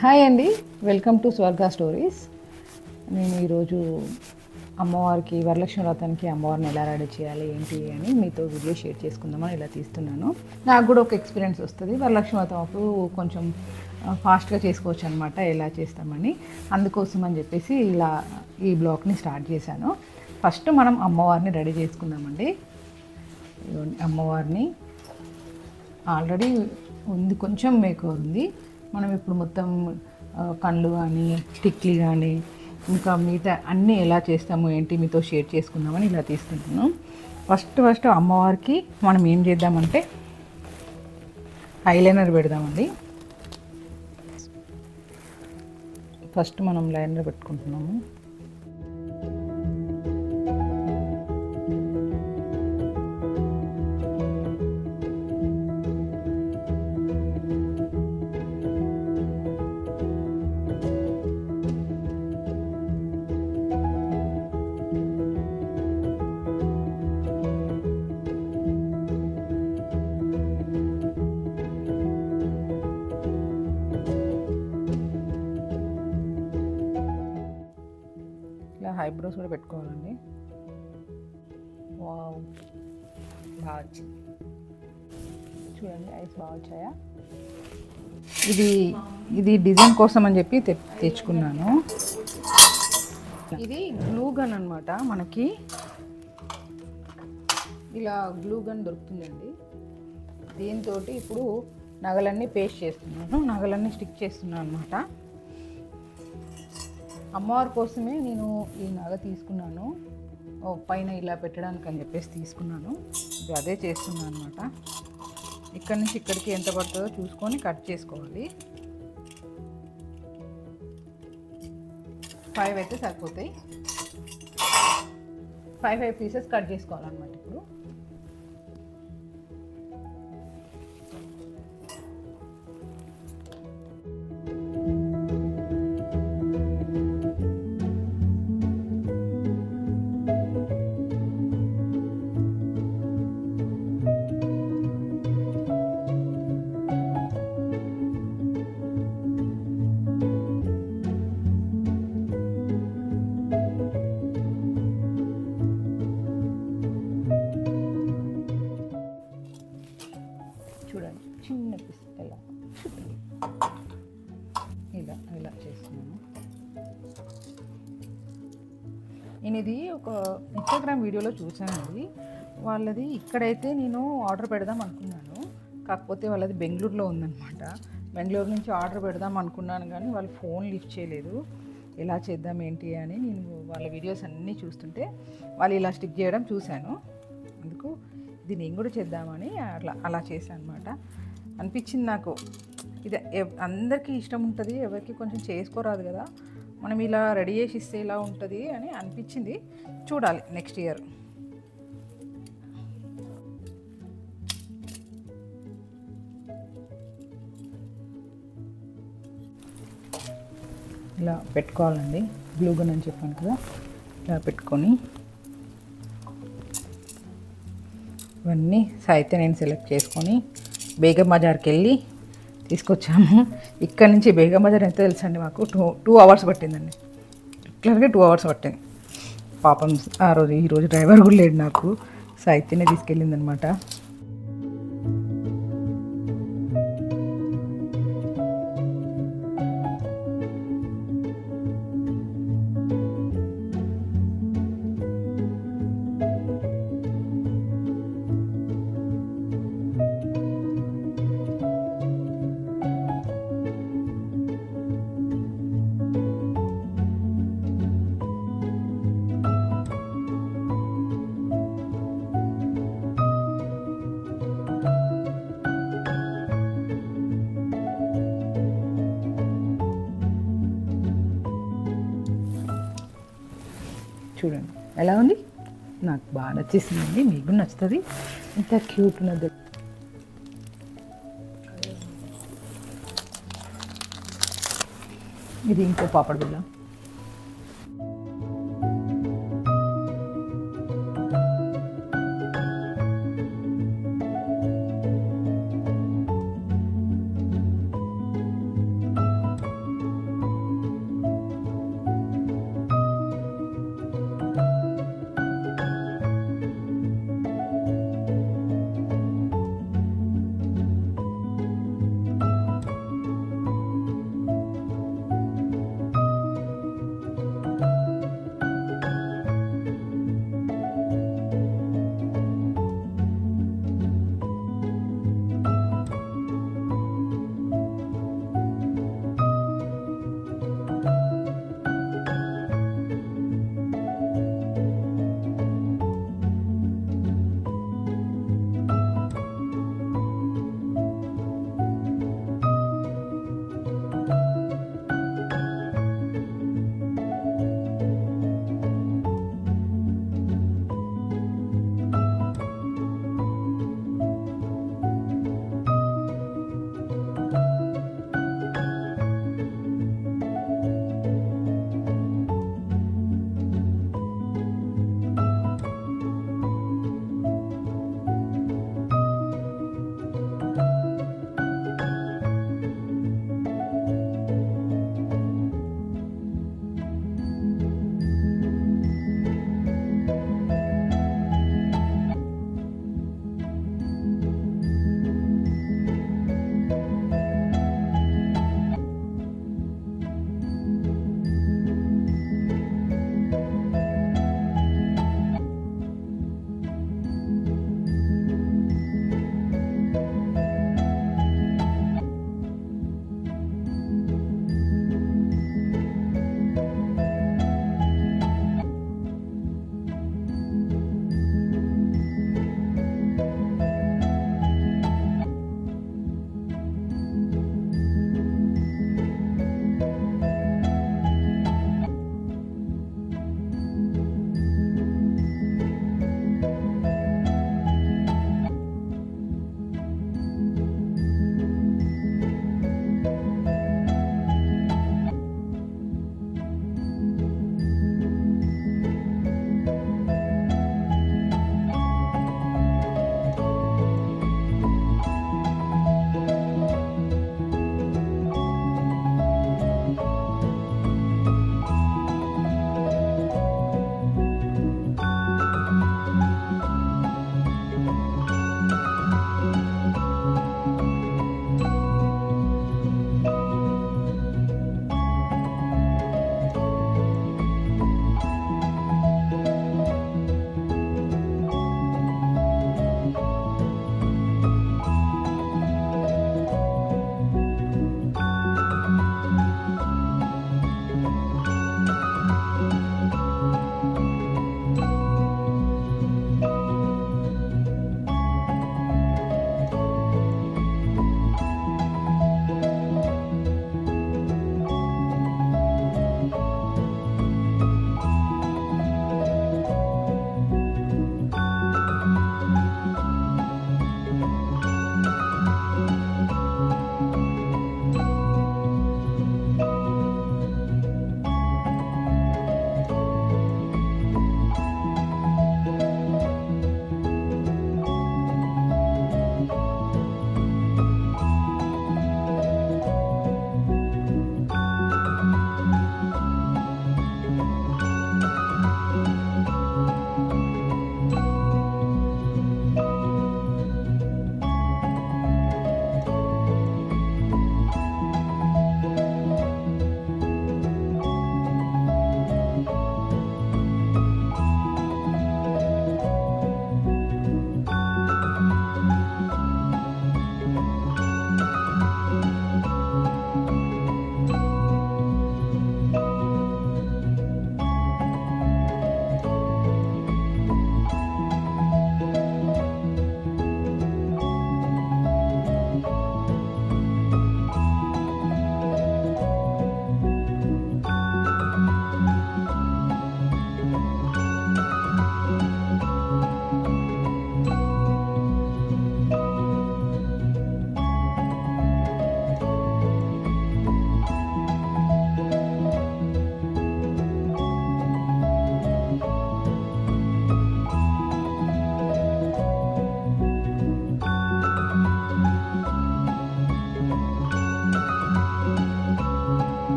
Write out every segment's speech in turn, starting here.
Hi అండి, welcome to స్వర్గ stories. నేను ఈరోజు అమ్మవారికి వరలక్ష్మి వ్రతానికి అమ్మవారిని ఎలా రెడీ చేయాలి ఏంటి అని మీతో వీడియో షేర్ చేసుకుందామని ఇలా తీస్తున్నాను. నాకు కూడా ఒక ఎక్స్పీరియన్స్ వస్తుంది. వరలక్ష్మి వ్రతం అప్పుడు కొంచెం ఫాస్ట్గా చేసుకోవచ్చు అనమాట, ఎలా చేస్తామని. అందుకోసం అని చెప్పేసి ఇలా ఈ బ్లాగ్ని స్టార్ట్ చేశాను. ఫస్ట్ మనం అమ్మవారిని రెడీ చేసుకుందామండి. అమ్మవారిని ఆల్రెడీ ఉంది, కొంచెం మేకవర్ ఉంది. మనం ఇప్పుడు మొత్తం కళ్ళు కానీ టిక్లీ కానీ ఇంకా మిగతా అన్నీ ఎలా చేస్తాము ఏంటి మీతో షేర్ చేసుకుందామని ఇలా తీసుకుంటున్నాం. ఫస్ట్ అమ్మవారికి మనం ఏం చేద్దామంటే ఐలైనర్ పెడదామండి. ఫస్ట్ మనం లైనర్ పెట్టుకుంటున్నాము. ఐబ్రోస్ కూడా పెట్టుకోవాలండి. వావ్, బాగా వచ్చింది చూడండి, ఐస్ బాగా వచ్చాయా. ఇది డిజైన్ కోసం అని చెప్పి తెచ్చుకున్నాను. ఇది గ్లూ గన్ అనమాట. మనకి ఇలా గ్లూ గన్ దొరుకుతుందండి. దీంతో ఇప్పుడు నగలన్నీ పేస్ట్ చేస్తున్నాను, నగలన్నీ స్టిక్ చేస్తున్నాను అనమాట. అమ్మవారి కోసమే నేను ఈ నగ తీసుకున్నాను, పైన ఇలా పెట్టడానికి అని చెప్పేసి తీసుకున్నాను. అదే చేస్తున్నాను అనమాట. ఇక్కడి నుంచి ఇక్కడికి ఎంత పడుతుందో చూసుకొని కట్ చేసుకోవాలి. 5 అయితే సరిపోతాయి. 5 పీసెస్ కట్ చేసుకోవాలన్నమాట. ఇప్పుడు చూడండి, చిన్న పీస్ ఇలా ఇలా ఇలా చేస్తున్నాను. నేను ఇది ఒక ఇన్స్టాగ్రామ్ వీడియోలో చూసానండి. వాళ్ళది ఇక్కడైతే నేను ఆర్డర్ పెడదాం అనుకున్నాను, కాకపోతే వాళ్ళది బెంగళూరులో ఉందన్నమాట. బెంగళూరు నుంచి ఆర్డర్ పెడదాం అనుకున్నాను కానీ వాళ్ళు ఫోన్ లిఫ్ట్ చేయలేదు. ఎలా చేద్దాం ఏంటి అని నేను వాళ్ళ వీడియోస్ అన్నీ చూస్తుంటే వాళ్ళు ఇలా స్టిక్ చేయడం చూశాను. అందుకు ఇది నేను కూడా చేద్దామని అలా చేశాను అనమాట. అనిపించింది నాకు, ఇది అందరికీ ఇష్టం ఉంటుంది, ఎవరికి కొంచెం చేసుకోరాదు కదా, మనం ఇలా రెడీ చేసి ఇస్తే ఇలా ఉంటుంది అని అనిపించింది. చూడాలి నెక్స్ట్ ఇయర్. ఇలా పెట్టుకోవాలండి. గ్లూ గన్ అని చెప్పాను కదా, ఇలా పెట్టుకొని ఇవన్నీ అయితే నేను సెలెక్ట్ చేసుకొని బేగం బజార్కి వెళ్ళి తీసుకొచ్చాము. ఇక్కడ నుంచి బేగం బజార్ ఎంత తెలుసండి మాకు, 2 hours పట్టిందండి. ఇట్లాగే 2 hours పట్టింది. పాపం ఈరోజు డ్రైవర్ కూడా లేడు నాకు, సాహిత్యనే తీసుకెళ్ళిందనమాట. చూడండి ఎలా ఉంది, నాకు బాగా నచ్చేసిందండి. మీకు నచ్చుతుంది, ఇంత క్యూట్ ఉన్నది. ఇది ఇంకో పాపడ్ బిళ్ళ.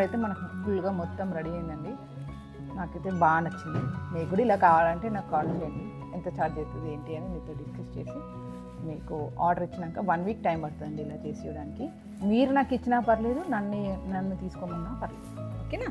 అయితే మనకు ఫుల్గా మొత్తం రెడీ అయిందండి. నాకైతే బాగా నచ్చింది. మీకు కూడా ఇలా కావాలంటే నాకు కాల్ చేయండి, ఎంత ఛార్జ్ అవుతుంది ఏంటి అని మీతో డిస్కస్ చేసి మీకు ఆర్డర్ ఇచ్చినాక 1 వీక్ టైం పడుతుందండి ఇలా చేసి ఇవ్వడానికి. మీరు నాకు ఇచ్చినా పర్లేదు, నన్ను తీసుకోమన్నా పర్లేదు. ఓకేనా?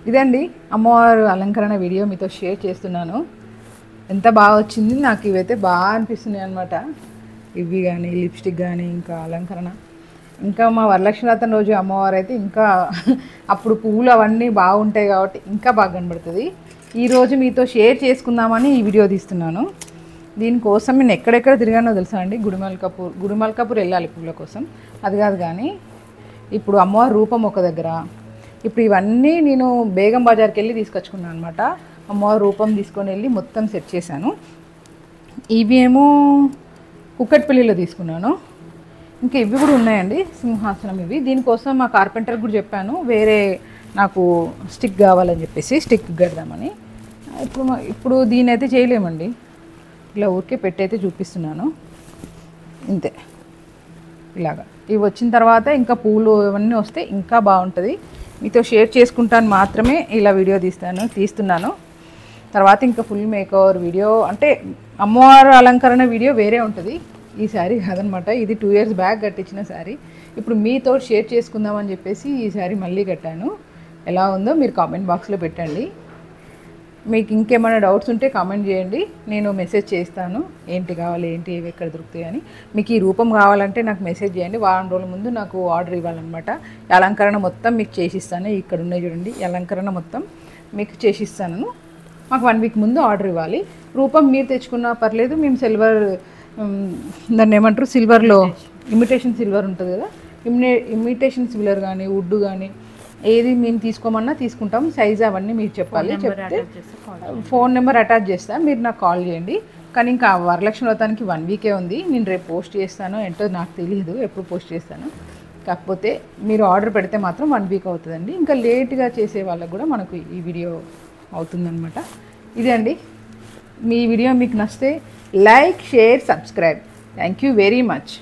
ఇదండి అమ్మవారు అలంకరణ వీడియో మీతో షేర్ చేస్తున్నాను. ఎంత బాగా వచ్చింది, నాకు ఇవైతే బాగా అనిపిస్తున్నాయి అన్నమాట. ఇవి కానీ లిప్స్టిక్ కానీ ఇంకా అలంకరణ, ఇంకా మా వరలక్ష్మి వ్రతం రోజు అమ్మవారు అయితే ఇంకా అప్పుడు పువ్వులు అవన్నీ బాగుంటాయి కాబట్టి ఇంకా బాగా కనబడుతుంది. ఈరోజు మీతో షేర్ చేసుకుందామని ఈ వీడియో తీస్తున్నాను. దీనికోసం నేను ఎక్కడెక్కడ తిరిగానో తెలుసా అండి. గుడిమల్కాపూర్ వెళ్ళాలి పూల కోసం, అది కాదు కానీ ఇప్పుడు అమ్మవారి రూపం ఒక దగ్గర. ఇప్పుడు ఇవన్నీ నేను బేగం బజార్కి వెళ్ళి తీసుకొచ్చుకున్నాను అనమాట. అమ్మవారి రూపం తీసుకొని వెళ్ళి మొత్తం సెట్ చేశాను. ఇవి ఏమో కుక్కట్పల్లిలో తీసుకున్నాను. ఇంకా ఇవి కూడా ఉన్నాయండి సింహాసనం ఇవి. దీనికోసం మా కార్పెంటర్కి కూడా చెప్పాను వేరే నాకు స్టిక్ కావాలని చెప్పేసి స్టిక్ కడదామని. ఇప్పుడు దీని అయితే చేయలేమండి, ఇలా ఊరికే పెట్టయితే చూపిస్తున్నాను ఇంతే. ఇలాగా ఇవి వచ్చిన తర్వాత ఇంకా పూలు ఇవన్నీ వస్తే ఇంకా బాగుంటుంది. మీతో షేర్ చేసుకుంటాను మాత్రమే ఇలా వీడియో తీస్తున్నాను. తర్వాత ఇంకా ఫుల్ మేకవర్ వీడియో అంటే అమ్మవారు అలంకరణ వీడియో వేరే ఉంటుంది. ఈ శారీ కాదనమాట, ఇది 2 years బ్యాక్ కట్టించిన శారీ. ఇప్పుడు మీతో షేర్ చేసుకుందామని చెప్పేసి ఈ శారీ మళ్ళీ కట్టాను. ఎలా ఉందో మీరు కామెంట్ బాక్స్లో పెట్టండి. మీకు ఇంకేమైనా డౌట్స్ ఉంటే కామెంట్ చేయండి, నేను మెసేజ్ చేస్తాను. ఏంటి కావాలి, ఏంటి ఏవి ఎక్కడ దొరుకుతాయి అని. మీకు ఈ రూపం కావాలంటే నాకు మెసేజ్ చేయండి. వారం రోజుల ముందు నాకు ఆర్డర్ ఇవ్వాలన్నమాట. అలంకరణ మొత్తం మీకు చేసిస్తాను. ఇక్కడ ఉన్నాయి చూడండి, అలంకరణ మొత్తం మీకు చేసిస్తాను. మాకు 1 week ముందు ఆర్డర్ ఇవ్వాలి. రూపం మీరు తెచ్చుకున్నా పర్లేదు, మేము సిల్వర్ దాన్ని ఏమంటారు సిల్వర్లో ఇమిటేషన్ సిల్వర్ ఉంటుంది కదా, ఇమిటేషన్ సిల్వర్ కానీ వుడ్ కానీ ఏది మేము తీసుకోమన్నా తీసుకుంటాం. సైజ్ అవన్నీ మీరు చెప్పాలి. చెప్తే ఫోన్ నెంబర్ అటాచ్ చేస్తాను, మీరు నాకు కాల్ చేయండి. కానీ ఇంకా వరలక్ష్మి వ్రతానికి 1 week ఉంది. నేను రేపు పోస్ట్ చేస్తాను, ఏంటో నాకు తెలియదు ఎప్పుడు పోస్ట్ చేస్తాను. కాకపోతే మీరు ఆర్డర్ పెడితే మాత్రం 1 week అవుతుందండి. ఇంకా లేట్గా చేసే వాళ్ళకు కూడా మనకు ఈ వీడియో అవుతుందన్నమాట. ఇదే అండి, మీ వీడియో మీకు నచ్చితే like, share, subscribe. Thank you very much.